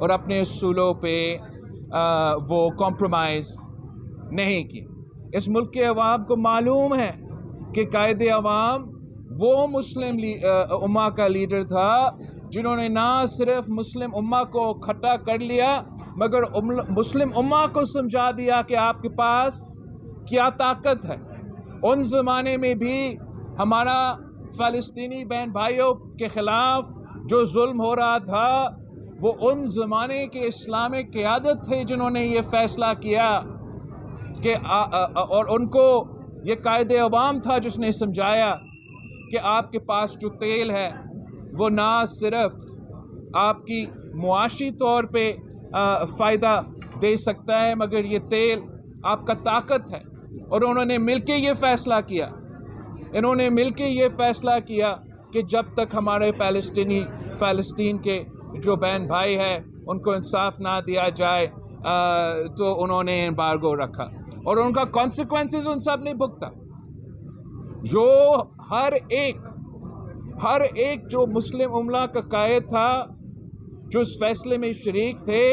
اور اپنے اصولوں پہ وہ کمپرومائز نہیں کی۔ اس ملک کے عوام کو معلوم ہے کہ قائد عوام وہ مسلم امہ کا لیڈر تھا جنہوں نے نہ صرف مسلم امہ کو اکٹھا کر لیا مگر مسلم امہ کو سمجھا دیا کہ آپ کے پاس کیا طاقت ہے۔ ان زمانے میں بھی ہمارا فلسطینی بہن بھائیوں کے خلاف جو ظلم ہو رہا تھا وہ ان زمانے کے اسلامک قیادت تھے جنہوں نے یہ فیصلہ کیا کہ اور ان کو یہ قائد عوام تھا جس نے سمجھایا کہ آپ کے پاس جو تیل ہے وہ نہ صرف آپ کی معاشی طور پہ فائدہ دے سکتا ہے مگر یہ تیل آپ کا طاقت ہے۔ اور انہوں نے مل کے یہ فیصلہ کیا، انہوں نے مل کے یہ فیصلہ کیا کہ جب تک ہمارے فلسطین کے جو بہن بھائی ہیں ان کو انصاف نہ دیا جائے تو انہوں نے ایمبارگو رکھا اور ان کا کانسیکوینسز ان سب نے بھگتا۔ جو ہر ایک جو مسلم امہ کا قائد تھا جو اس فیصلے میں شریک تھے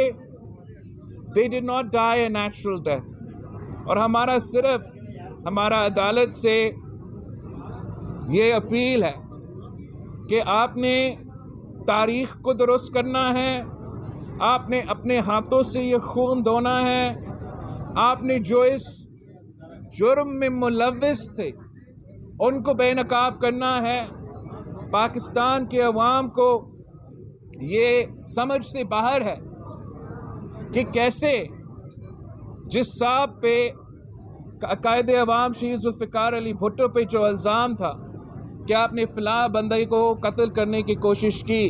they did not die a natural death۔ اور ہمارا عدالت سے یہ اپیل ہے کہ آپ نے تاریخ کو درست کرنا ہے، آپ نے اپنے ہاتھوں سے یہ خون دھونا ہے، آپ نے جو اس جرم میں ملوث تھے ان کو بے نقاب کرنا ہے۔ پاکستان کے عوام کو یہ سمجھ سے باہر ہے کہ کیسے جس صاحب پہ قائد عوام شہید ذوالفقار علی بھٹو پہ جو الزام تھا کہ آپ نے فلاں بندے کو قتل کرنے کی کوشش کی،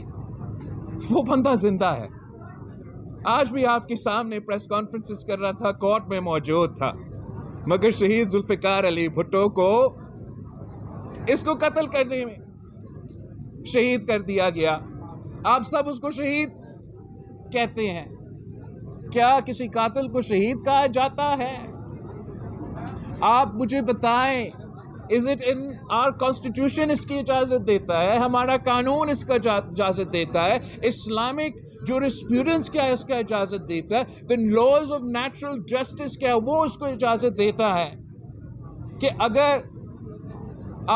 وہ بندہ زندہ ہے، آج بھی آپ کے سامنے پریس کانفرنسز کر رہا تھا، کورٹ میں موجود تھا، مگر شہید ذوالفقار علی بھٹو کو اس کو قتل کرنے میں شہید کر دیا گیا۔ آپ سب اس کو شہید کہتے ہیں، کیا کسی قاتل کو شہید کہا جاتا ہے؟ آپ مجھے بتائیں، is it in our constitution اس کی اجازت دیتا ہے؟ ہمارا قانون اس کا اجازت دیتا ہے؟ اسلامک جورسپروڈنس کیا اس کا اجازت دیتا ہے؟ then laws of natural justice کیا وہ اس کو اجازت دیتا ہے کہ اگر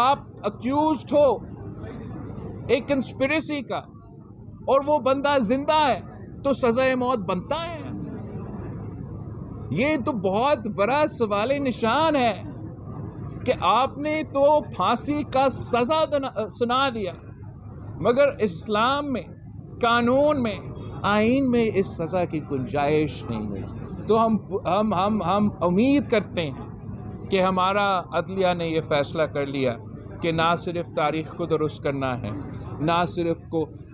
آپ اکیوزڈ ہو ایک کنسپریسی کا اور وہ بندہ زندہ ہے تو سزائے موت بنتا ہے؟ یہ تو بہت بڑا سوال نشان ہے کہ آپ نے تو پھانسی کا سزا سنا دیا مگر اسلام میں، قانون میں، آئین میں اس سزا کی گنجائش نہیں ہے۔ تو ہم امید کرتے ہیں کہ ہمارا عدلیہ نے یہ فیصلہ کر لیا کہ نہ صرف تاریخ کو درست کرنا ہے، نہ صرف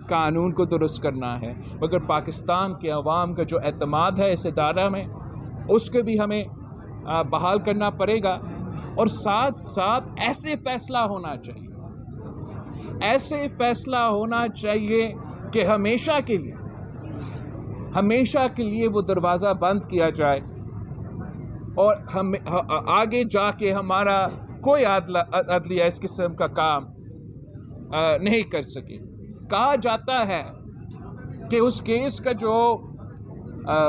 قانون کو درست کرنا ہے مگر پاکستان کے عوام کا جو اعتماد ہے اس ادارہ میں اس کو بھی ہمیں بحال کرنا پڑے گا۔ اور ساتھ ساتھ ایسے فیصلہ ہونا چاہیے کہ ہمیشہ کے لیے وہ دروازہ بند کیا جائے اور آگے جا کے ہمارا کوئی عدلیہ اس قسم کا کام نہیں کر سکے۔ کہا جاتا ہے کہ اس کیس کا جو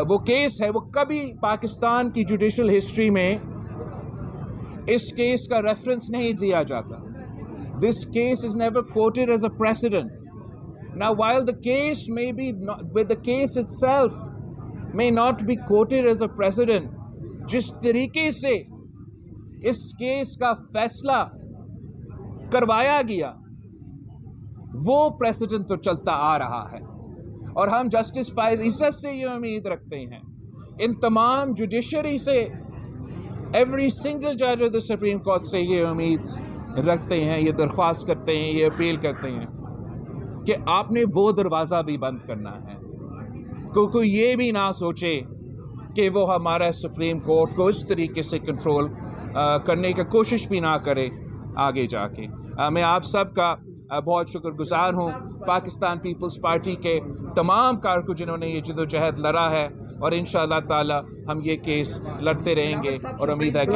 وہ کیس ہے وہ کبھی پاکستان کی جوڈیشل ہسٹری میں اس کیس کا ریفرنس نہیں دیا جاتا۔ This case is never quoted as a precedent. Now, while the case may be not, with the case itself may not be quoted as a precedent, جس طریقے سے اس کیس کا فیصلہ کروایا گیا وہ پریسیڈنٹ تو چلتا آ رہا ہے اور ہم جسٹس فائز عزت سے یہ امید رکھتے ہیں، ان تمام جوڈیشری سے، ایوری سنگل جج آف دا سپریم کورٹ سے یہ امید رکھتے ہیں، یہ درخواست کرتے ہیں، یہ اپیل کرتے ہیں کہ آپ نے وہ دروازہ بھی بند کرنا ہے، کوئی یہ بھی نہ سوچے کہ وہ ہمارا سپریم کورٹ کو اس طریقے سے کنٹرول کرنے کی کوشش بھی نہ کرے آگے جا کے۔ میں آپ سب کا بہت شکر گزار ہوں، پاکستان پیپلز پارٹی کے تمام کارکن جنہوں نے یہ جدوجہد لڑا ہے، اور انشاءاللہ تعالی ہم یہ کیس لڑتے رہیں گے اور امید ہے کہ